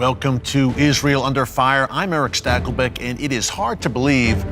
Welcome to Israel Under Fire. I'm Eric Stakelbeck, and it is hard to believe,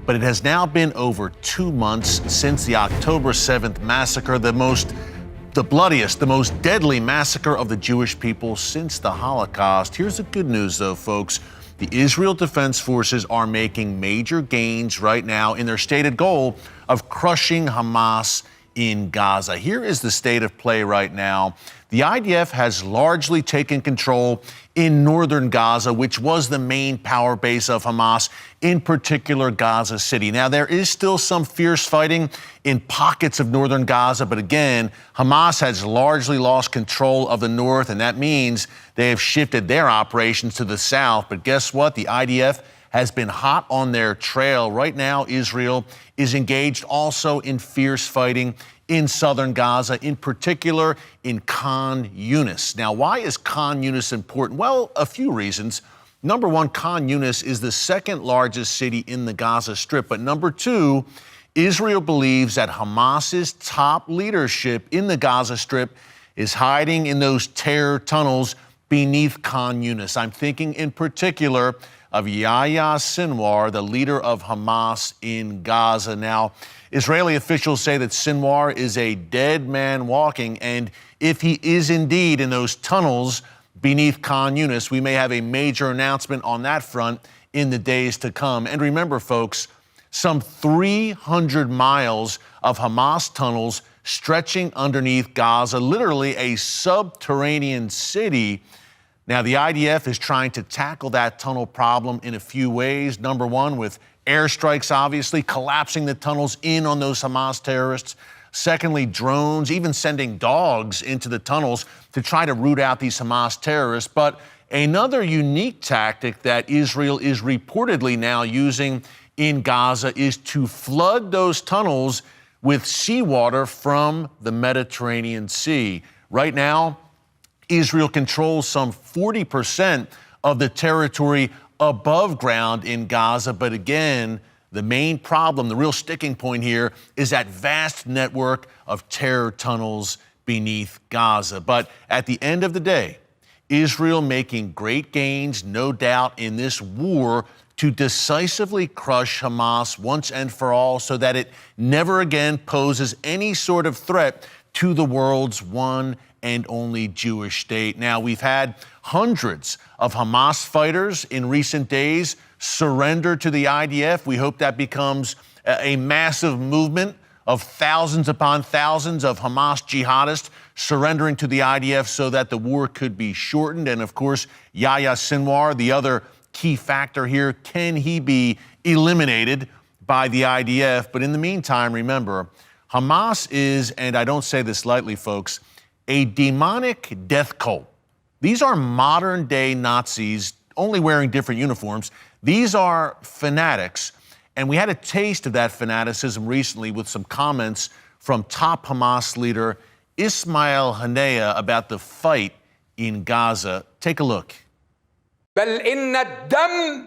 but it has now been over 2 months since the October 7th massacre, the bloodiest, the most deadly massacre of the Jewish people since the Holocaust. Here's the good news, though, folks. The Israel Defense Forces are making major gains right now in their stated goal of crushing Hamas in Gaza. Here is the state of play right now. The IDF has largely taken control in northern Gaza, which was the main power base of Hamas, in particular Gaza City. Now, there is still some fierce fighting in pockets of northern Gaza, but again, Hamas has largely lost control of the north, and that means they have shifted their operations to the south. But guess what? The IDF has been hot on their trail. Right now, Israel is engaged also in fierce fighting in southern Gaza, in particular in Khan Yunis. Now, why is Khan Yunis important? Well, a few reasons. Number one, Khan Yunis is the second largest city in the Gaza Strip. But number two, Israel believes that Hamas's top leadership in the Gaza Strip is hiding in those terror tunnels beneath Khan Yunis. I'm thinking in particular of Yahya Sinwar, the leader of Hamas in Gaza. Now, Israeli officials say that Sinwar is a dead man walking, and if he is indeed in those tunnels beneath Khan Yunis, we may have a major announcement on that front in the days to come. And remember, folks, some 300 miles of Hamas tunnels stretching underneath Gaza, literally a subterranean city. Now, the IDF is trying to tackle that tunnel problem in a few ways. Number one, with airstrikes, obviously, collapsing the tunnels in on those Hamas terrorists. Secondly, drones, even sending dogs into the tunnels to try to root out these Hamas terrorists. But another unique tactic that Israel is reportedly now using in Gaza is to flood those tunnels with seawater from the Mediterranean Sea. Right now, Israel controls some 40% of the territory above ground in Gaza. But again, the main problem, the real sticking point here, is that vast network of terror tunnels beneath Gaza. But at the end of the day, Israel making great gains, no doubt, in this war to decisively crush Hamas once and for all so that it never again poses any sort of threat to the world's one and only Jewish state. Now, we've had hundreds of Hamas fighters in recent days surrender to the IDF. We hope that becomes a massive movement of thousands upon thousands of Hamas jihadists surrendering to the IDF so that the war could be shortened. And of course, Yahya Sinwar, the other key factor here, can he be eliminated by the IDF? But in the meantime, remember, Hamas is, and I don't say this lightly, folks, a demonic death cult. These are modern day Nazis, only wearing different uniforms. These are fanatics. And we had a taste of that fanaticism recently with some comments from top Hamas leader Ismail Haniyeh about the fight in Gaza. Take a look. بل إن الدم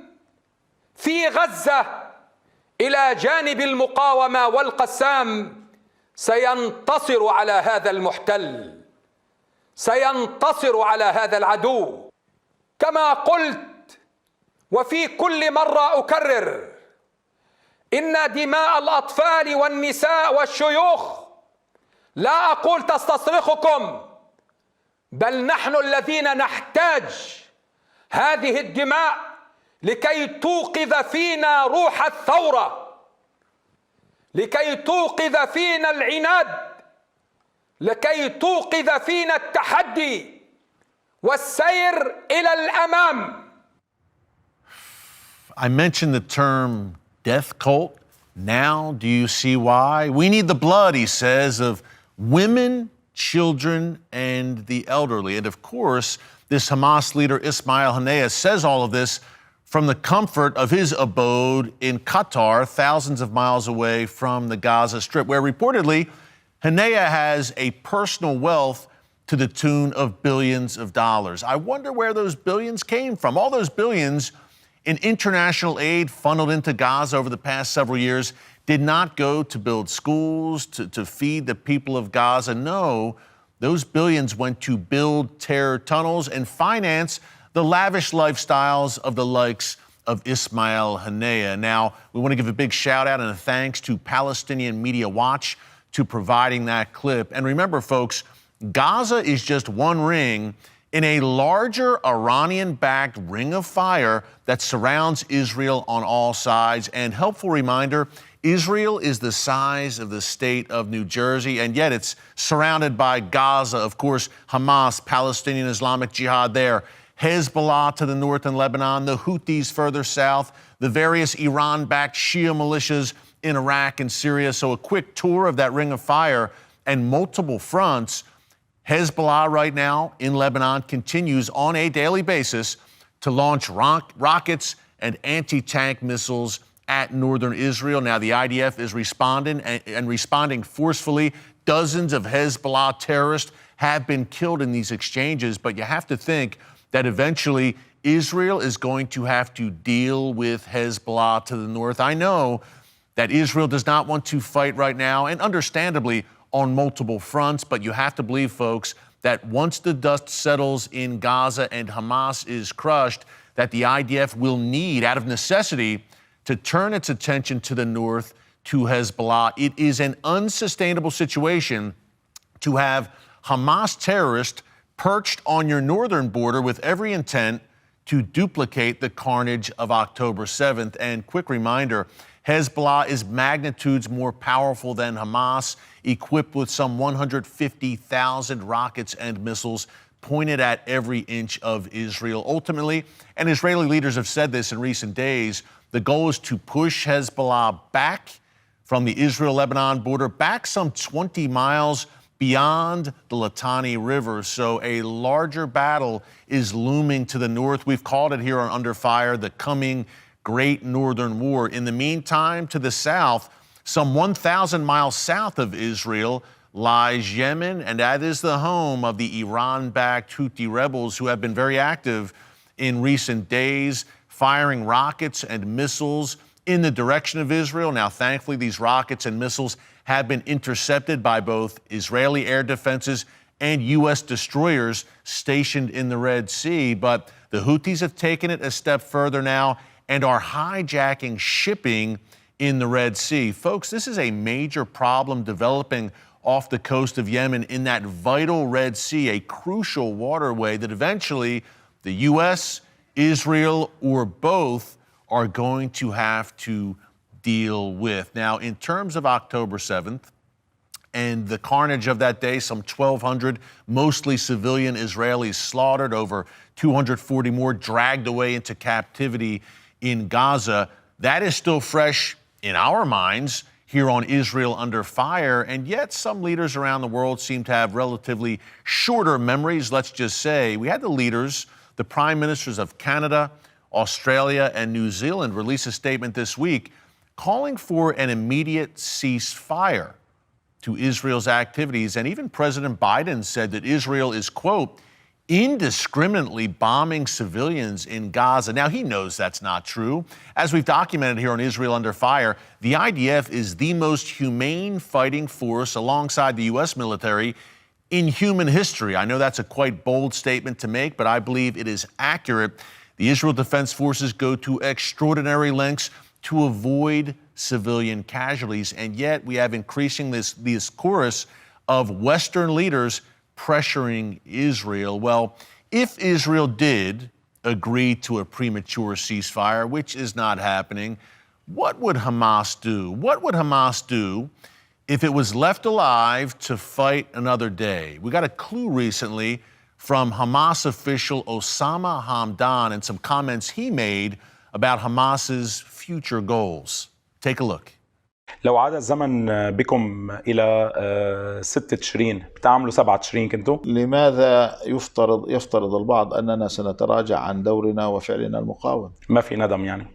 في غزة إلى جانب المقاومة والقسام سينتصر على هذا المحتل، سينتصر على هذا العدو. كما قلت وفي كل مرة أكرر، إن دماء الأطفال والنساء والشيوخ لا أقول تستصرخكم، بل نحن الذين نحتاج هذه الدماء لكي توقظ فينا روح الثورة، لكي توقظ فينا العناد، لكي توقظ فينا التحدي والسير إلى الأمام. I mentioned the term death cult. Now do you see why? We need the blood, he says, of women, children, and the elderly. And of course, this Hamas leader, Ismail Haniyeh, says all of this from the comfort of his abode in Qatar, thousands of miles away from the Gaza Strip, where reportedly Haniyeh has a personal wealth to the tune of billions of dollars. I wonder where those billions came from. All those billions in international aid funneled into Gaza over the past several years did not go to build schools, to feed the people of Gaza. No, those billions went to build terror tunnels and finance the lavish lifestyles of the likes of Ismail Haniyeh. Now, we want to give a big shout out and a thanks to Palestinian Media Watch to providing that clip. And remember, folks, Gaza is just one ring in a larger Iranian-backed ring of fire that surrounds Israel on all sides. And helpful reminder, Israel is the size of the state of New Jersey, and yet it's surrounded by Gaza, of course, Hamas, Palestinian Islamic Jihad there, Hezbollah to the north in Lebanon, the Houthis further south, the various Iran-backed Shia militias in Iraq and Syria. So a quick tour of that ring of fire and multiple fronts. Hezbollah right now in Lebanon continues on a daily basis to launch rockets and anti-tank missiles at northern Israel. Now, the IDF is responding forcefully. Dozens of Hezbollah terrorists have been killed in these exchanges, but you have to think that eventually Israel is going to have to deal with Hezbollah to the north. I know that Israel does not want to fight right now, and understandably on multiple fronts, but you have to believe, folks, that once the dust settles in Gaza and Hamas is crushed, that the IDF will need, out of necessity, to turn its attention to the north, to Hezbollah. It is an unsustainable situation to have Hamas terrorists perched on your northern border with every intent to duplicate the carnage of October 7th. And quick reminder, Hezbollah is magnitudes more powerful than Hamas, equipped with some 150,000 rockets and missiles pointed at every inch of Israel. Ultimately, and Israeli leaders have said this in recent days, the goal is to push Hezbollah back from the Israel-Lebanon border, back some 20 miles beyond the Litani River. So a larger battle is looming to the north. We've called it here on Under Fire the coming Great Northern War. In the meantime, to the south, some 1,000 miles south of Israel, lies Yemen, and that is the home of the Iran-backed Houthi rebels who have been very active in recent days, firing rockets and missiles in the direction of Israel. Now, thankfully, these rockets and missiles have been intercepted by both Israeli air defenses and U.S. destroyers stationed in the Red Sea. But the Houthis have taken it a step further now and are hijacking shipping in the Red Sea. Folks, this is a major problem developing off the coast of Yemen in that vital Red Sea, a crucial waterway that eventually the U.S., Israel, or both are going to have to deal with. Now, in terms of October 7th and the carnage of that day, some 1,200 mostly civilian Israelis slaughtered, over 240 more dragged away into captivity in Gaza. That is still fresh in our minds here on Israel Under Fire, and yet some leaders around the world seem to have relatively shorter memories, let's just say. We had the leaders, the prime ministers of Canada, Australia, and New Zealand release a statement this week calling for an immediate ceasefire to Israel's activities. And even President Biden said that Israel is, quote, indiscriminately bombing civilians in Gaza. Now, he knows that's not true. As we've documented here on Israel Under Fire, the IDF is the most humane fighting force alongside the U.S. military in human history. I know that's a quite bold statement to make, but I believe it is accurate. The Israel Defense Forces go to extraordinary lengths to avoid civilian casualties, and yet we have increasing this chorus of Western leaders pressuring Israel. Well, if Israel did agree to a premature ceasefire, which is not happening, what would Hamas do? What would Hamas do if it was left alive to fight another day? We got a clue recently from Hamas official Osama Hamdan and some comments he made about Hamas's future goals. Take a look. لو عاد الزمن بكم إلى 6 تشرين بتعملوا 7 تشرين كنتوا؟ لماذا يفترض البعض أننا سنتراجع عن دورنا وفعلنا المقاوم؟ ما في ندم يعني؟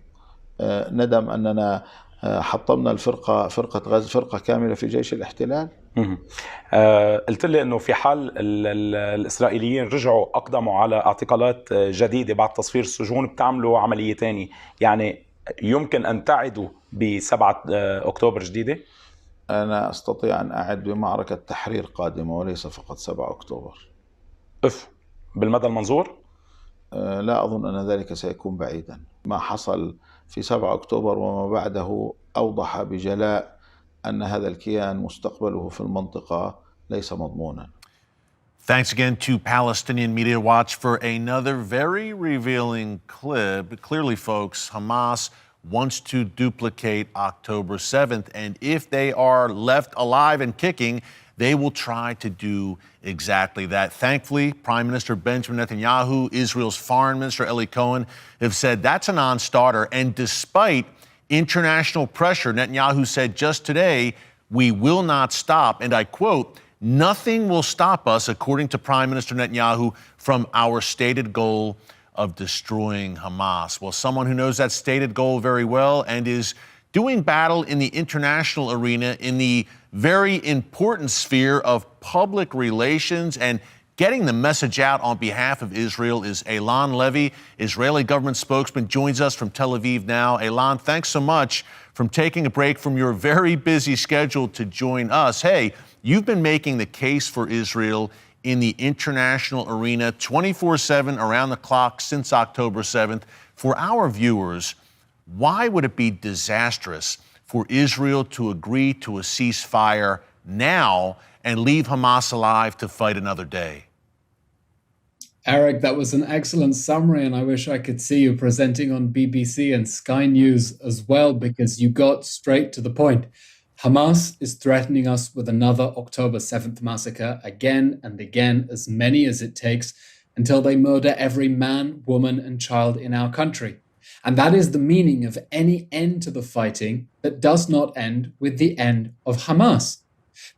ندم أننا حطمنا فرقة غزة، فرقة كاملة في جيش الاحتلال. قلت لي انه في حال الاسرائيليين رجعوا اقدموا على اعتقالات جديده بعد تصفير السجون بتعملوا عمليه ثانيه، يعني يمكن ان تعدوا ب7 اكتوبر جديده؟ انا استطيع ان اعد بمعركه تحرير قادمه وليس فقط 7 اكتوبر. بالمدى المنظور؟ لا أظن أن ذلك سيكون بعيدا. ما حصل في 7 أكتوبر وما بعده أوضح بجلاء أن هذا الكيان مستقبله في المنطقة ليس مضمونا. Thanks again to Palestinian Media Watch for another very revealing clip. Clearly, folks, Hamas wants to duplicate October 7th, and if they are left alive and kicking, they will try to do exactly that. Thankfully, Prime Minister Benjamin Netanyahu, Israel's Foreign Minister Eli Cohen have said that's a non-starter. And despite international pressure, Netanyahu said just today, we will not stop. And I quote, nothing will stop us, according to Prime Minister Netanyahu, from our stated goal of destroying Hamas. Well, someone who knows that stated goal very well and is doing battle in the international arena in the very important sphere of public relations and getting the message out on behalf of Israel is Elan Levy, Israeli government spokesman, joins us from Tel Aviv now. Elan, thanks so much for taking a break from your very busy schedule to join us. Hey, you've been making the case for Israel in the international arena 24/7 around the clock since October 7th. For our viewers, why would it be disastrous for Israel to agree to a ceasefire now and leave Hamas alive to fight another day? Eric, that was an excellent summary, and I wish I could see you presenting on BBC and Sky News as well, because you got straight to the point. Hamas is threatening us with another October 7th massacre again and again, as many as it takes, until they murder every man, woman, and child in our country. And that is the meaning of any end to the fighting that does not end with the end of Hamas.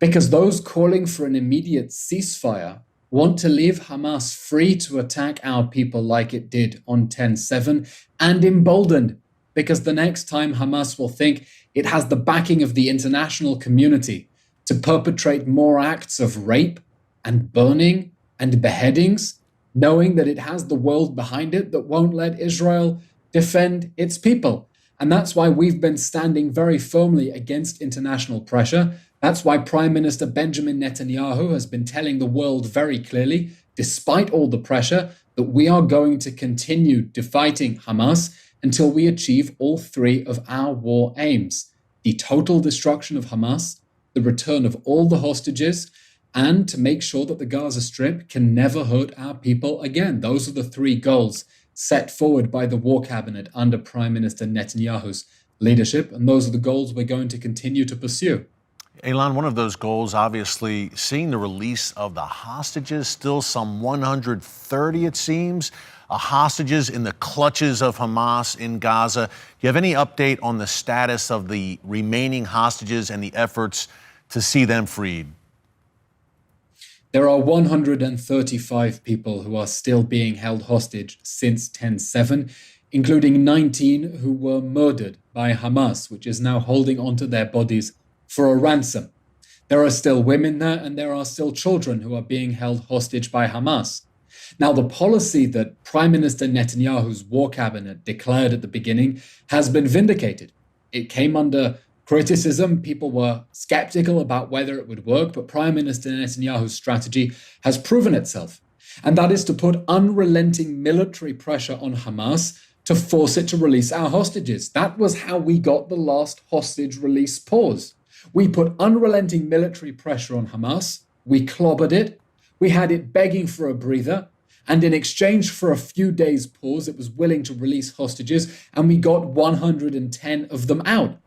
Because those calling for an immediate ceasefire want to leave Hamas free to attack our people like it did on 10/7, and emboldened, because the next time Hamas will think it has the backing of the international community to perpetrate more acts of rape and burning and beheadings, knowing that it has the world behind it that won't let Israel defend its people. And that's why we've been standing very firmly against international pressure. That's why Prime Minister Benjamin Netanyahu has been telling the world very clearly, despite all the pressure, that we are going to continue fighting Hamas until we achieve all three of our war aims: the total destruction of Hamas, the return of all the hostages, and to make sure that the Gaza Strip can never hurt our people again. Those are the three goals set forward by the War Cabinet under Prime Minister Netanyahu's leadership, and those are the goals we're going to continue to pursue. Elan, one of those goals, obviously, seeing the release of the hostages, still some 130, it seems, hostages in the clutches of Hamas in Gaza. Do you have any update on the status of the remaining hostages and the efforts to see them freed? There are 135 people who are still being held hostage since 10/7, including 19 who were murdered by Hamas, which is now holding onto their bodies for a ransom. There are still women there, and there are still children who are being held hostage by Hamas. Now, the policy that Prime Minister Netanyahu's war cabinet declared at the beginning has been vindicated. It came under criticism. People were skeptical about whether it would work, but Prime Minister Netanyahu's strategy has proven itself. And that is to put unrelenting military pressure on Hamas to force it to release our hostages. That was how we got the last hostage release pause. We put unrelenting military pressure on Hamas. We clobbered it. We had it begging for a breather. And in exchange for a few days' pause, it was willing to release hostages, and we got 110 of them out.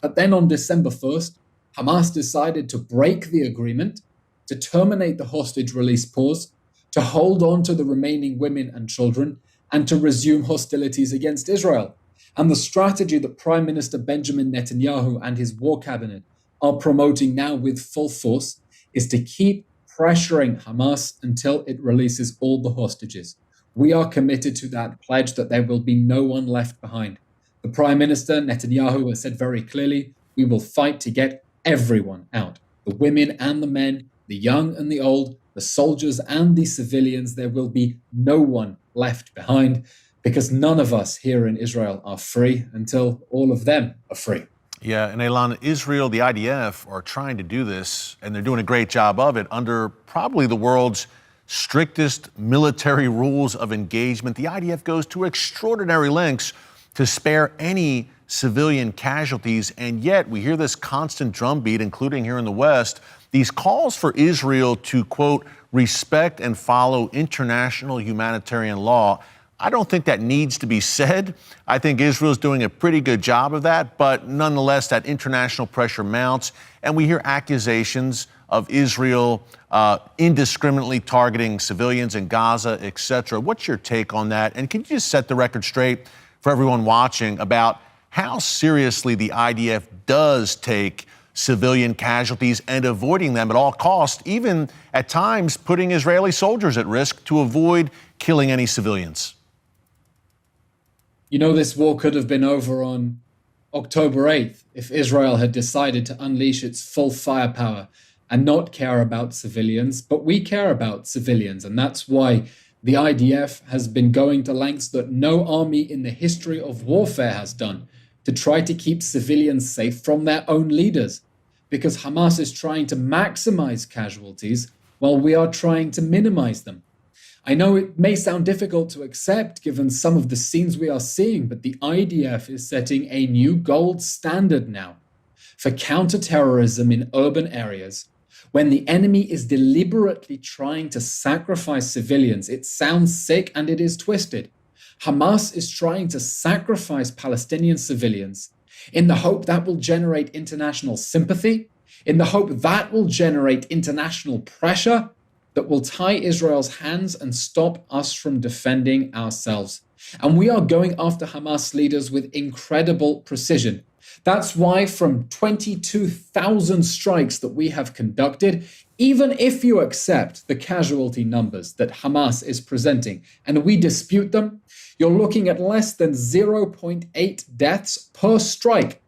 But then on December 1st, Hamas decided to break the agreement, to terminate the hostage release pause, to hold on to the remaining women and children, and to resume hostilities against Israel. And the strategy that Prime Minister Benjamin Netanyahu and his war cabinet are promoting now with full force is to keep pressuring Hamas until it releases all the hostages. We are committed to that pledge that there will be no one left behind. The Prime Minister, Netanyahu, has said very clearly, we will fight to get everyone out. The women and the men, the young and the old, the soldiers and the civilians. There will be no one left behind, because none of us here in Israel are free until all of them are free. Yeah, and Elan, Israel, the IDF, are trying to do this, and they're doing a great job of it, under probably the world's strictest military rules of engagement. The IDF goes to extraordinary lengths to spare any civilian casualties, and yet we hear this constant drumbeat, including here in the West, these calls for Israel to, quote, respect and follow international humanitarian law. I don't think that needs to be said. I think Israel's doing a pretty good job of that, but nonetheless, that international pressure mounts, and we hear accusations of Israel indiscriminately targeting civilians in Gaza, et cetera. What's your take on that? And can you just set the record straight for everyone watching about how seriously the IDF does take civilian casualties and avoiding them at all costs, even at times putting Israeli soldiers at risk to avoid killing any civilians? You know, this war could have been over on October 8th if Israel had decided to unleash its full firepower and not care about civilians. But we care about civilians, and that's why the IDF has been going to lengths that no army in the history of warfare has done to try to keep civilians safe from their own leaders, because Hamas is trying to maximize casualties while we are trying to minimize them. I know it may sound difficult to accept given some of the scenes we are seeing, but the IDF is setting a new gold standard now for counterterrorism in urban areas. When the enemy is deliberately trying to sacrifice civilians, it sounds sick and it is twisted. Hamas is trying to sacrifice Palestinian civilians in the hope that will generate international sympathy, in the hope that will generate international pressure that will tie Israel's hands and stop us from defending ourselves. And we are going after Hamas leaders with incredible precision. That's why from 22,000 strikes that we have conducted, even if you accept the casualty numbers that Hamas is presenting and we dispute them, you're looking at less than 0.8 deaths per strike.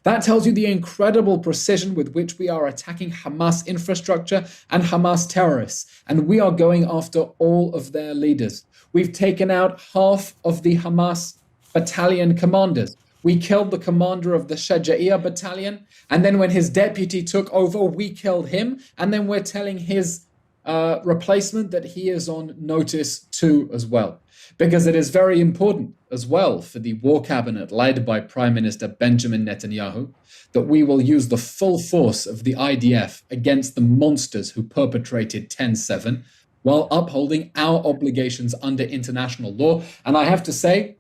That tells you the incredible precision with which we are attacking Hamas infrastructure and Hamas terrorists. And we are going after all of their leaders. We've taken out half of the Hamas battalion commanders. We killed the commander of the Shaja'iyah battalion. And then when his deputy took over, we killed him. And then we're telling his replacement that he is on notice too as well. Because it is very important as well for the war cabinet led by Prime Minister Benjamin Netanyahu that we will use the full force of the IDF against the monsters who perpetrated 10/7 while upholding our obligations under international law. And I have to say,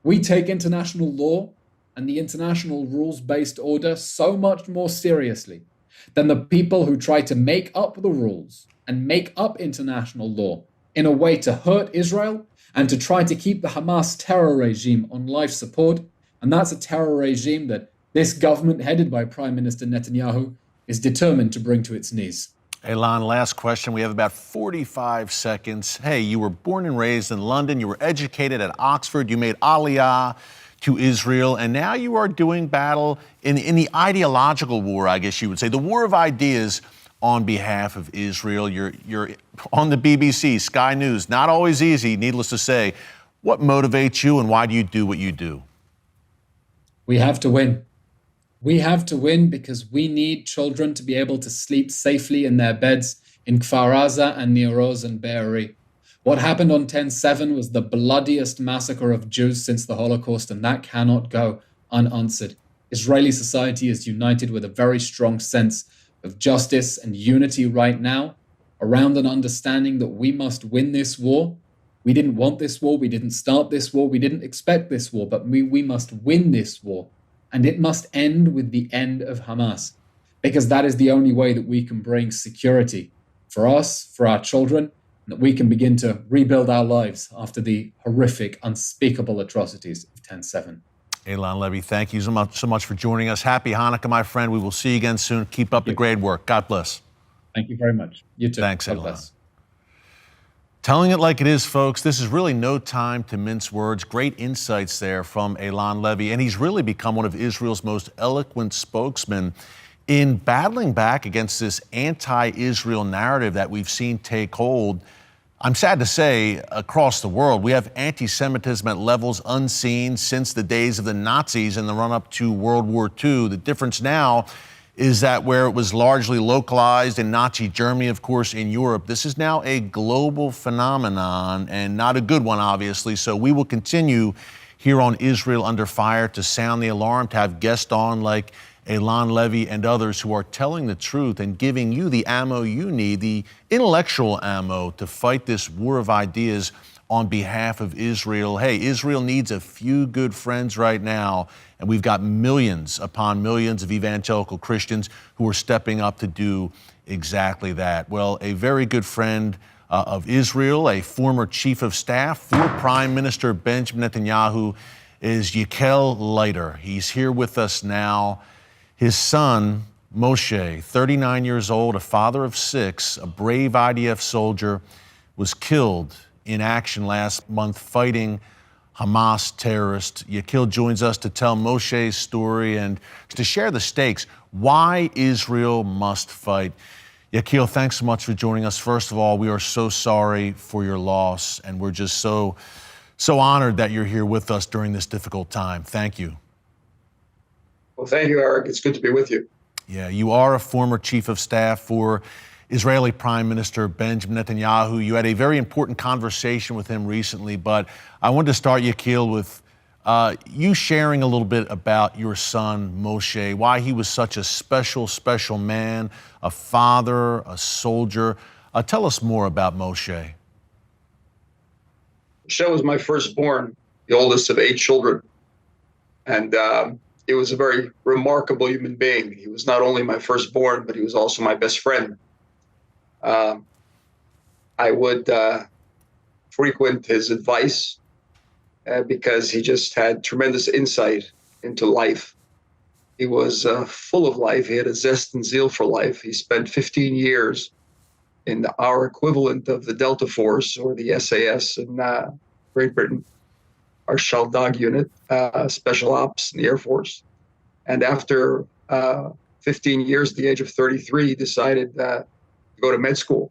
we take international law and the international rules-based order so much more seriously than the people who try to make up the rules and make up international law in a way to hurt Israel and to try to keep the Hamas terror regime on life support. And that's a terror regime that this government, headed by Prime Minister Netanyahu, is determined to bring to its knees. Elan, last question. We have about 45 seconds. Hey, you were born and raised in London. You were educated at Oxford. You made Aliyah to Israel. And now you are doing battle in the ideological war, I guess you would say, the war of ideas on behalf of Israel. You're on the BBC, Sky News. Not always easy, needless to say. What motivates you and why do you do what you do? We have to win. We have to win because we need children to be able to sleep safely in their beds in Kfar Aza and Nir Oz and Be'eri. What happened on 10/7 was the bloodiest massacre of Jews since the Holocaust, and that cannot go unanswered. Israeli society is united with a very strong sense of justice and unity right now around an understanding that we must win this war. We didn't want this war. We didn't start this war. We didn't expect this war, but we must win this war. And it must end with the end of Hamas, because that is the only way that we can bring security for us, for our children, and that we can begin to rebuild our lives after the horrific, unspeakable atrocities of 10/7. Elan Levy, thank you so much for joining us. Happy Hanukkah, my friend. We will see you again soon. Keep up the great work. God bless. Thank you very much. You too. Thanks, God Elan. bless. Telling it like it is, folks. This is really no time to mince words. Great insights there from Elan Levy. And he's really become one of Israel's most eloquent spokesmen in battling back against this anti-Israel narrative that we've seen take hold. I'm sad to say, across the world, we have anti-Semitism at levels unseen since the days of the Nazis in the run-up to World War II. The difference now is that where it was largely localized in Nazi Germany, of course, in Europe, this is now a global phenomenon and not a good one, obviously. So we will continue here on Israel Under Fire to sound the alarm, to have guests on like Elan Levy and others who are telling the truth and giving you the ammo you need, the intellectual ammo to fight this war of ideas on behalf of Israel. Hey, Israel needs a few good friends right now, and we've got millions upon millions of evangelical Christians who are stepping up to do exactly that. Well, a very good friend of Israel, a former chief of staff for Prime Minister Benjamin Netanyahu, is Yakel Leiter. He's here with us now. His son, Moshe, 39 years old, a father of 6, a brave IDF soldier, was killed in action last month fighting Hamas terrorists. Yakel joins us to tell Moshe's story and to share the stakes, why Israel must fight. Yakel, thanks so much for joining us. First of all, we are so sorry for your loss, and we're just so honored that you're here with us during this difficult time. Thank you. Well, thank you, Eric. It's good to be with you. Yeah, you are a former chief of staff for Israeli Prime Minister Benjamin Netanyahu. You had a very important conversation with him recently, but I wanted to start, Yakel, with you sharing a little bit about your son, Moshe, why he was such a special, special man, a father, a soldier. Tell us more about Moshe. Moshe was my firstborn, the oldest of 8 children. And he was a very remarkable human being. He was not only my firstborn, but he was also my best friend. I would frequent his advice because he just had tremendous insight into life. He was full of life. He had a zest and zeal for life. He spent 15 years in our equivalent of the Delta Force, or the SAS in Great Britain, our Shaldog unit, Special Ops in the Air Force. And after 15 years, at the age of 33, he decided to go to med school.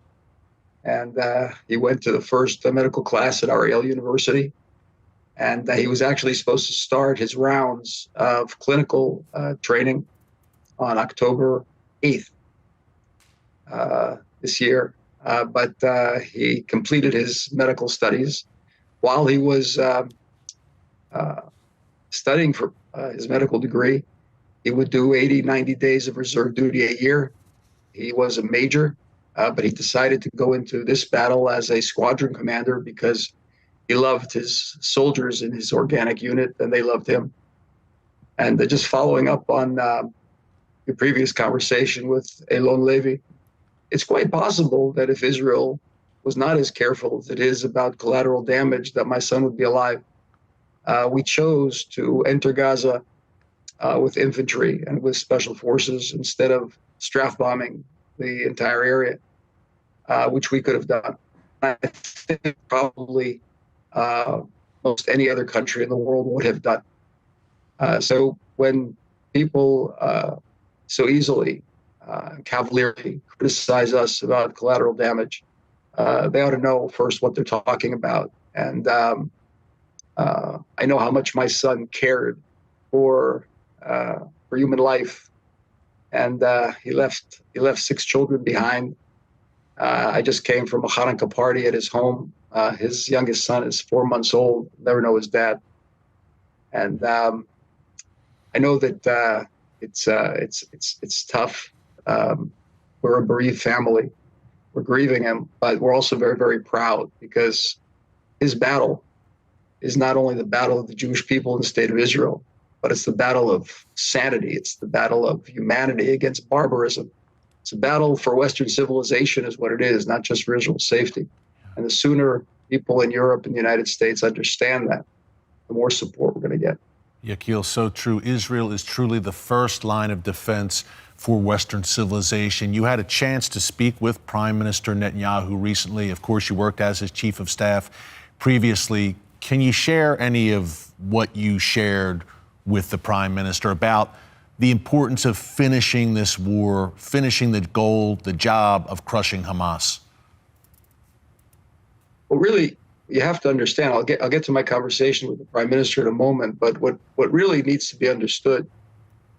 And he went to the first medical class at Ariel University. And he was actually supposed to start his rounds of clinical training on October 8th this year. But he completed his medical studies while he was studying for his medical degree. He would do 80, 90 days of reserve duty a year. He was a major, but he decided to go into this battle as a squadron commander because he loved his soldiers in his organic unit, and they loved him. And just following up on your previous conversation with Elan Levy, it's quite possible that if Israel was not as careful as it is about collateral damage, that my son would be alive. We chose to enter Gaza with infantry and with special forces instead of strafe bombing the entire area, which we could have done. I think probably most any other country in the world would have done. So when people so easily, cavalierly criticize us about collateral damage, they ought to know first what they're talking about. And I know how much my son cared for human life, and he left 6 children behind. I just came from a Hanukkah party at his home. His youngest son is 4 months old, never know his dad. And I know that it's tough. We're a bereaved family. We're grieving him, but we're also very, very proud because his battle is not only the battle of the Jewish people in the state of Israel, but it's the battle of sanity. It's the battle of humanity against barbarism. It's a battle for Western civilization is what it is, not just for Israel's safety. And the sooner people in Europe and the United States understand that, the more support we're going to get. Yakel, so true. Israel is truly the first line of defense for Western civilization. You had a chance to speak with Prime Minister Netanyahu recently. Of course, you worked as his chief of staff previously. Can you share any of what you shared with the Prime Minister about the importance of finishing this war, finishing the goal, the job of crushing Hamas? Well, really, you have to understand, I'll get to my conversation with the Prime Minister in a moment, but what really needs to be understood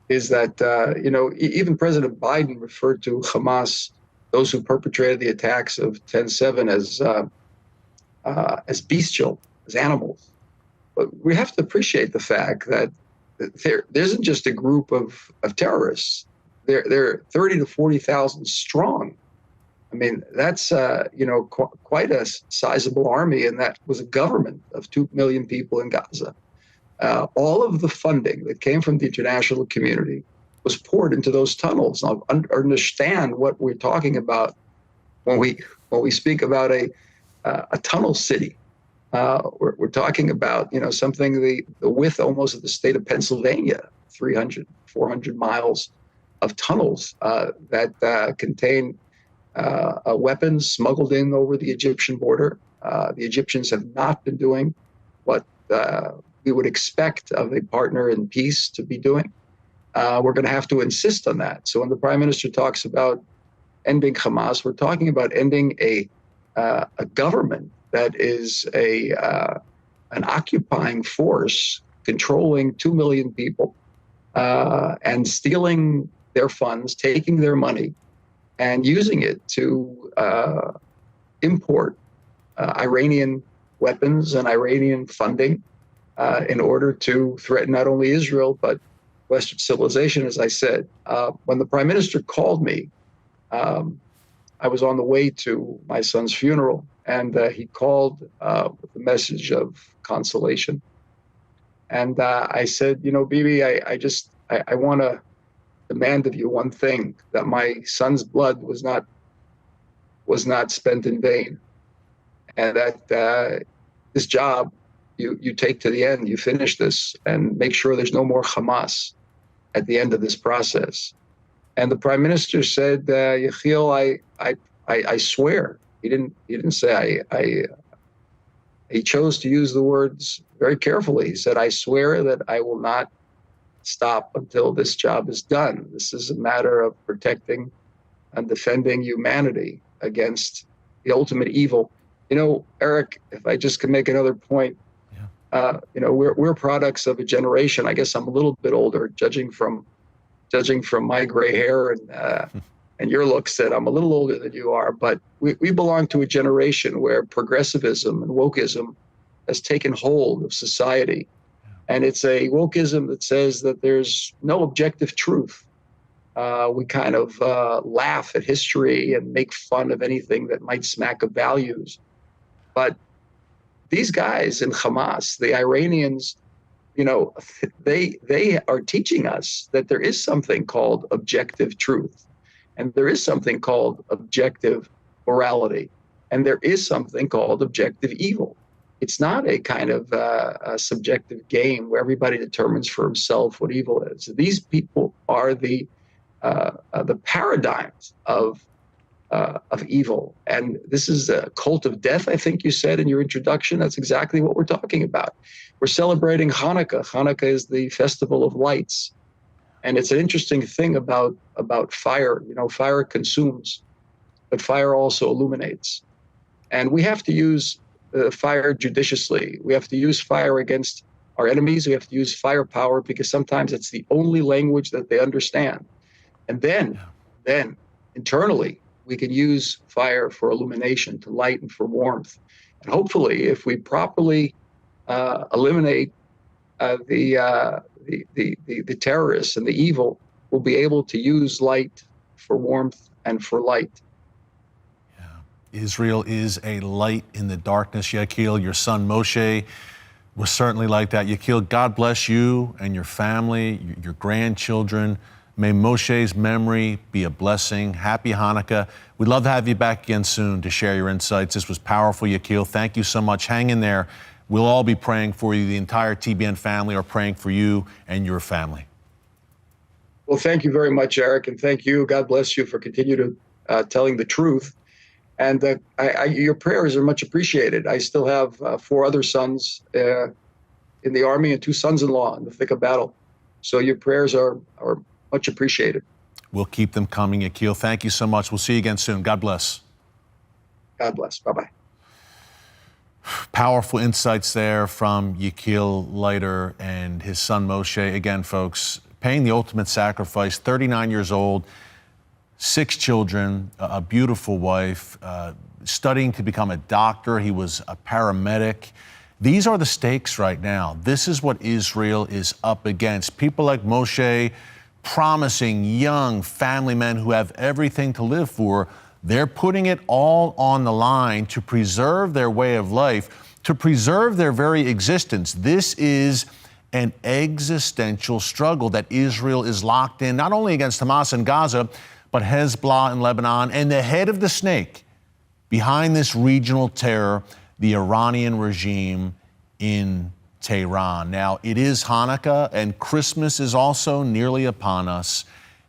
is that, even President Biden referred to Hamas, those who perpetrated the attacks of 10/7, as bestial, as animals. But we have to appreciate the fact that there isn't just a group of terrorists. They're 30 to 40,000 strong. I mean, that's quite a sizable army, and that was a government of 2 million people in Gaza. All of the funding that came from the international community was poured into those tunnels. Now, understand what we're talking about when we speak about a tunnel city. We're talking about something the width almost of the state of Pennsylvania, 300, 400 miles of tunnels that contain weapons smuggled in over the Egyptian border. The Egyptians have not been doing what we would expect of a partner in peace to be doing. We're going to have to insist on that. So when the Prime Minister talks about ending Hamas, we're talking about ending a government that is an occupying force controlling 2 million people and stealing their funds, taking their money, and using it to import Iranian weapons and Iranian funding in order to threaten not only Israel, but Western civilization, as I said. When the Prime Minister called me, I was on the way to my son's funeral, and he called with a message of consolation. And I said, Bibi, I want to demand of you one thing, that my son's blood was not spent in vain, and that this job you take to the end, you finish this, and make sure there's no more Hamas at the end of this process. And the Prime Minister said, Yechiel, I swear. He didn't say he chose to use the words very carefully. He said, I swear that I will not stop until this job is done. This is a matter of protecting and defending humanity against the ultimate evil. Eric, if I just can make another point, we're products of a generation. I guess I'm a little bit older, judging from my gray hair and your looks, that I'm a little older than you are. But we belong to a generation where progressivism and wokeism has taken hold of society. And it's a wokeism that says that there's no objective truth. We kind of laugh at history and make fun of anything that might smack of values. But these guys in Hamas, the Iranians, they are teaching us that there is something called objective truth, and there is something called objective morality, and there is something called objective evil. It's not a kind of a subjective game where everybody determines for himself what evil is. These people are the paradigms of evil. And this is a cult of death, I think you said in your introduction. That's exactly what we're talking about. We're celebrating Hanukkah. Hanukkah is the festival of lights. And it's an interesting thing about fire. Fire consumes, but fire also illuminates. And we have to use fire judiciously. We have to use fire against our enemies. We have to use firepower because sometimes it's the only language that they understand. And then internally, we can use fire for illumination, to light and for warmth. And hopefully, if we properly eliminate the terrorists and the evil, we'll be able to use light for warmth and for light. Yeah. Israel is a light in the darkness. Yechiel, your son Moshe was certainly like that. Yechiel, God bless you and your family, your grandchildren. May Moshe's memory be a blessing. Happy Hanukkah. We'd love to have you back again soon to share your insights. This was powerful, Yechiel. Thank you so much. Hang in there. We'll all be praying for you. The entire TBN family are praying for you and your family. Well, thank you very much, Eric, and thank you. God bless you for continuing to telling the truth. And your prayers are much appreciated. I still have 4 other sons in the Army and 2 sons-in-law in the thick of battle. So your prayers are much appreciated. We'll keep them coming, Yechiel. Thank you so much. We'll see you again soon. God bless. God bless. Bye-bye. Powerful insights there from Yechiel Leiter and his son Moshe. Again, folks, paying the ultimate sacrifice, 39 years old, 6 children, a beautiful wife, studying to become a doctor. He was a paramedic. These are the stakes right now. This is what Israel is up against. People like Moshe promising young family men who have everything to live for, they're putting it all on the line to preserve their way of life, to preserve their very existence. This is an existential struggle that Israel is locked in, not only against Hamas in Gaza, but Hezbollah in Lebanon, and the head of the snake behind this regional terror, the Iranian regime in Tehran. Now, it is Hanukkah, and Christmas is also nearly upon us.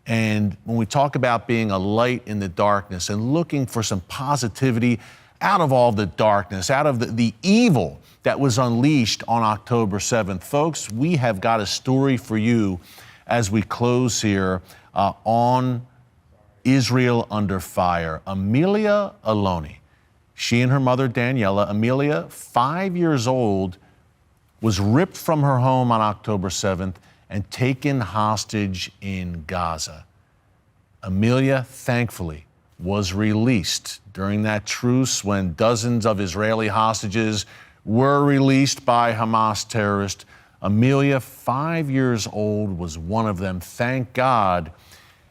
And when we talk about being a light in the darkness and looking for some positivity out of all the darkness, out of the evil that was unleashed on October 7th, folks, we have got a story for you as we close here on Israel Under Fire. Amelia Aloni, she and her mother Daniela, Amelia, 5 years old, was ripped from her home on October 7th and taken hostage in Gaza. Amelia, thankfully, was released during that truce when dozens of Israeli hostages were released by Hamas terrorists. Amelia, 5 years old, was one of them, thank God.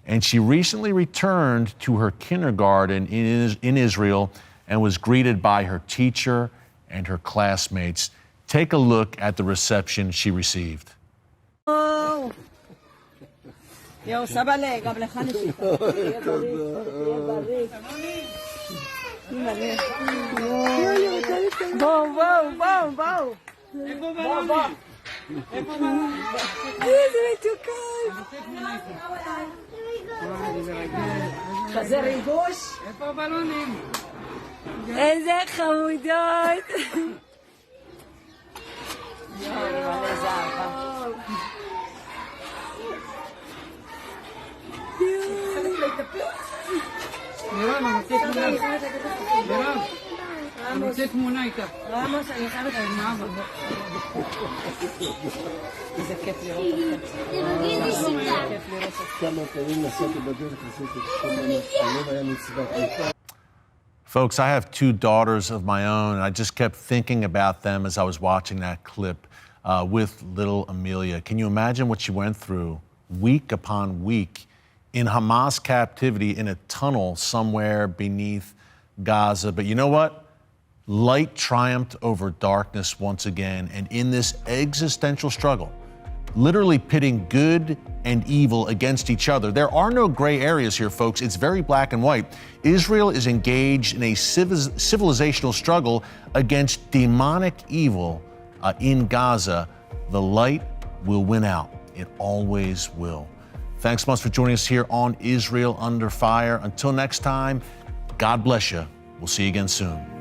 And she recently returned to her kindergarten in Israel and was greeted by her teacher and her classmates. Take a look at the reception she received. Oh. כזה ריגוש. איפה הבלונים? איזה חמודות. מירם, אני רוצה תמונה. מירם, אני רוצה תמונה איתה. רמוס, אני חייבת להגיד. איזה כיף לראות אותך. כמה פעמים נסעתי בדרך, עשיתי הלב היה נצבע. Folks, I have 2 daughters of my own, and I just kept thinking about them as I was watching that clip with little Amelia. Can you imagine what she went through week upon week in Hamas captivity in a tunnel somewhere beneath Gaza? But you know what? Light triumphed over darkness once again, and in this existential struggle, literally pitting good and evil against each other. There are no gray areas here, folks. It's very black and white. Israel is engaged in a civilizational struggle against demonic evil in Gaza. The light will win out. It always will. Thanks so much for joining us here on Israel Under Fire. Until next time, God bless you. We'll see you again soon.